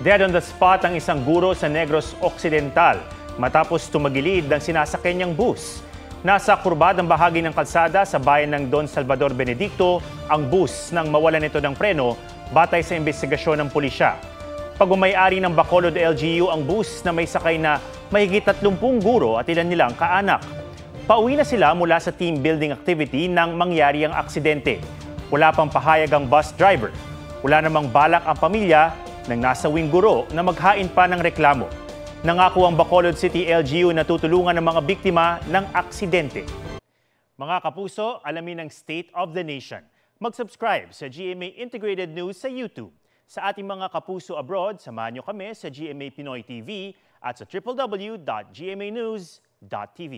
Dead on the spot ang isang guro sa Negros Occidental matapos tumagilid ng sinasakyan niyang bus. Nasa kurbadang bahagi ng kalsada sa bayan ng Don Salvador Benedicto ang bus nang mawalan ito ng preno batay sa investigasyon ng pulisya. Pag-umayari ng Bacolod LGU ang bus na may sakay na mahigit 30 guro at ilan nilang kaanak. Pauwi na sila mula sa team building activity nang mangyari ang aksidente. Wala pang pahayag ang bus driver. Wala namang balak ang pamilya ng nasawing guro na maghain pa ng reklamo. Nangako ang Bacolod City LGU na tutulungan ng mga biktima ng aksidente. Mga kapuso, alamin ang State of the Nation. Mag-subscribe sa GMA Integrated News sa YouTube. Sa ating mga kapuso abroad, samahan niyo kami sa GMA Pinoy TV at sa www.gmanews.tv.